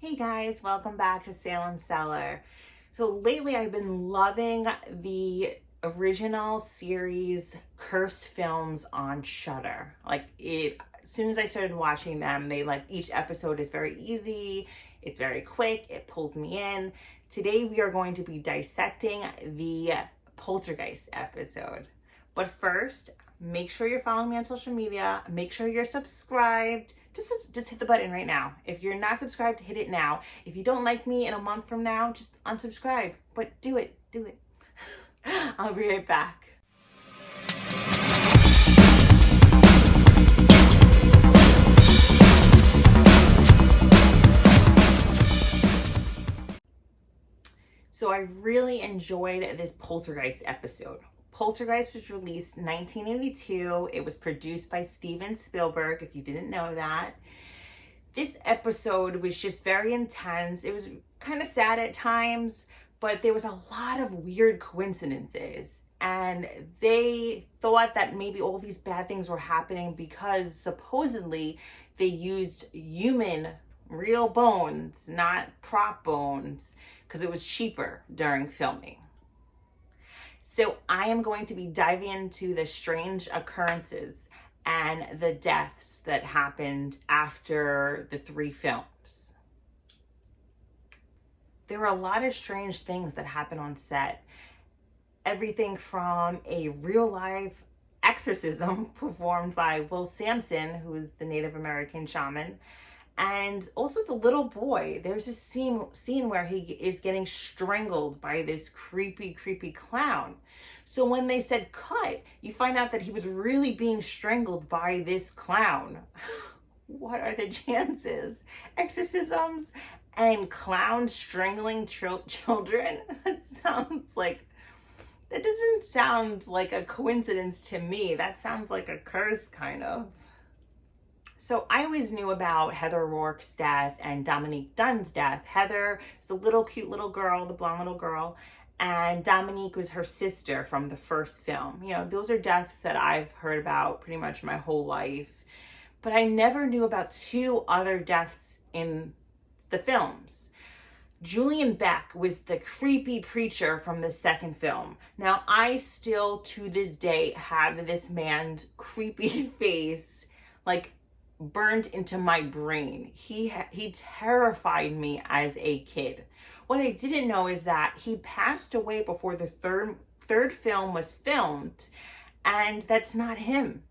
Hey guys, welcome back to Salem, Cellar. So lately I've been loving the original series Cursed films on Shudder. As soon as I started watching them, each episode is very easy, it's very quick, it pulls me in. Today we are going to be dissecting the Poltergeist episode. But first, make sure you're following me on social media. Make sure you're subscribed. Just hit the button right now. If you're not subscribed, hit it now. If you don't like me in a month from now, just unsubscribe. But do it. I'll be right back. So I really enjoyed this Poltergeist episode. Poltergeist was released in 1982. It was produced by Steven Spielberg, if you didn't know that. This episode was just very intense. It was kind of sad at times, but there was a lot of weird coincidences. And they thought that maybe all these bad things were happening because supposedly they used human, real bones, not prop bones, because it was cheaper during filming. So I am going to be diving into the strange occurrences and the deaths that happened after the 3 films. There were a lot of strange things that happened on set. Everything from a real life exorcism performed by Will Sampson, who is the Native American shaman, and also the little boy. There's a scene where he is getting strangled by this creepy clown. So when they said cut, you find out that he was really being strangled by this clown. What are the chances? Exorcisms and clowns strangling children? That doesn't sound like a coincidence to me. That sounds like a curse, kind of. So I always knew about Heather O'Rourke's death and Dominique Dunne's death. Heather is the little cute little girl, the blonde little girl, and Dominique was her sister from the first film. You know, those are deaths that I've heard about pretty much my whole life. But I never knew about 2 other deaths in the films. Julian Beck was the creepy preacher from the second film. Now, I still, to this day, have this man's creepy face, burned into my brain. He terrified me as a kid. What I didn't know is that he passed away before the third film was filmed, and that's not him.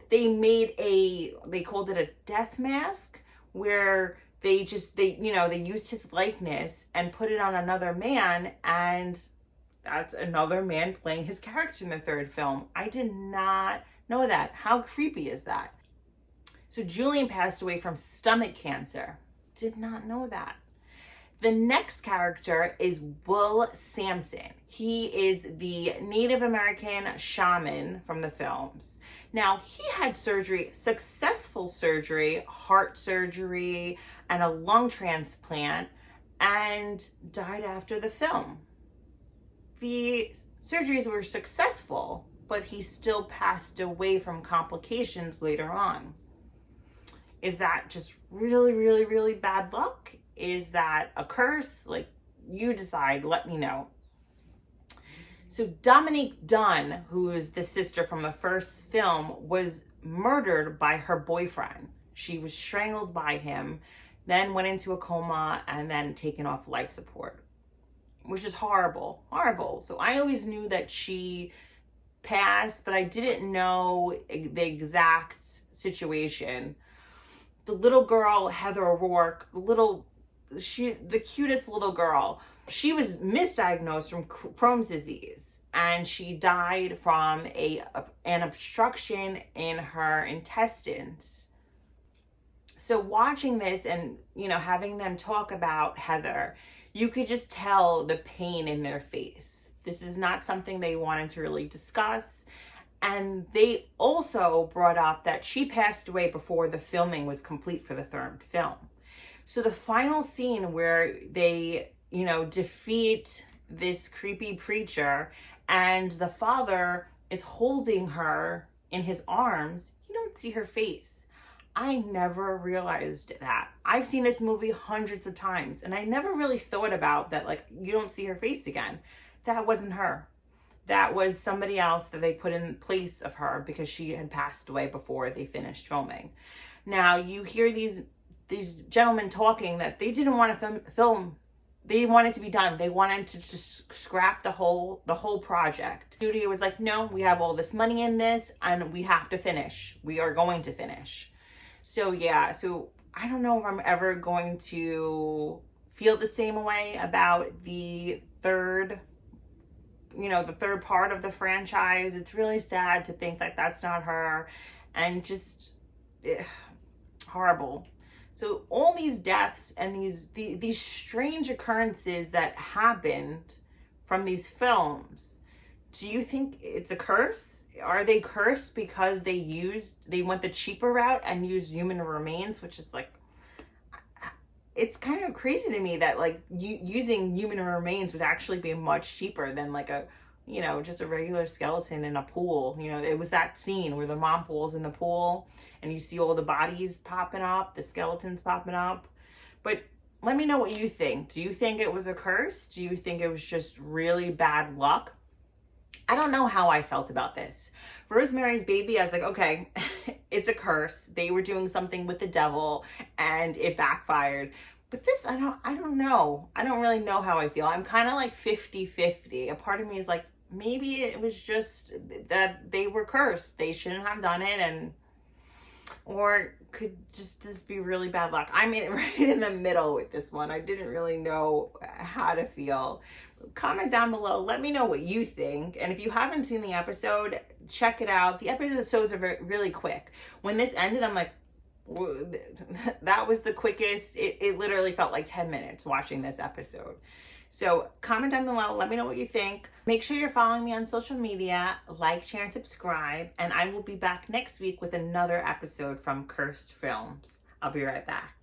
They called it a death mask, where they used his likeness and put it on another man, and that's another man playing his character in the third film. I did not know that. How creepy is that? So Julian passed away from stomach cancer. Did not know that. The next character is Will Sampson. He is the Native American shaman from the films. Now, he had surgery, successful surgery, heart surgery, and a lung transplant, and died after the film. The surgeries were successful, but he still passed away from complications later on. Is that just really bad luck? Is that a curse? You decide, let me know. So Dominique Dunne, who is the sister from the first film, was murdered by her boyfriend. She was strangled by him, then went into a coma, and then taken off life support, which is horrible. So I always knew that she passed, but I didn't know the exact situation. The little girl, Heather O'Rourke, the cutest little girl, she was misdiagnosed from Crohn's disease, and she died from an obstruction in her intestines. So watching this and, having them talk about Heather, you could just tell the pain in their face. This is not something they wanted to really discuss. And they also brought up that she passed away before the filming was complete for the third film. So the final scene where they, defeat this creepy preacher and the father is holding her in his arms, you don't see her face. I never realized that. I've seen this movie hundreds of times, and I never really thought about that, like, you don't see her face again. That wasn't her. That was somebody else that they put in place of her because she had passed away before they finished filming. Now, you hear these gentlemen talking that they didn't want to film. They wanted to be done. They wanted to just scrap the whole project. The studio was like, no, we have all this money in this and we have to finish. We are going to finish. So yeah, so I don't know if I'm ever going to feel the same way about the third part of the franchise. It's really sad to think that that's not her, and just horrible. So all these deaths and these strange occurrences that happened from these films, do you think it's a curse? Are they cursed because they went the cheaper route and used human remains, which is like, it's kind of crazy to me that like using human remains would actually be much cheaper than like just a regular skeleton in a pool. It was that scene where the mom falls in the pool and you see all the bodies popping up, the skeletons popping up. But let me know what you think. Do you think it was a curse? Do you think it was just really bad luck? I don't know how I felt about this. Rosemary's Baby, I was like, okay, it's a curse. They were doing something with the devil and it backfired. But this, I don't know. I don't really know how I feel. I'm kind of like 50-50. A part of me is like, maybe it was just that they were cursed. They shouldn't have done it, or could just this be really bad luck? I'm right in the middle with this one. I didn't really know how to feel. Comment down below. Let me know what you think. And if you haven't seen the episode, check it out. The episodes are really quick. When this ended, I'm like, that was the quickest. It literally felt like 10 minutes watching this episode. So comment down below. Let me know what you think. Make sure you're following me on social media. Like, share, and subscribe. And I will be back next week with another episode from Cursed Films. I'll be right back.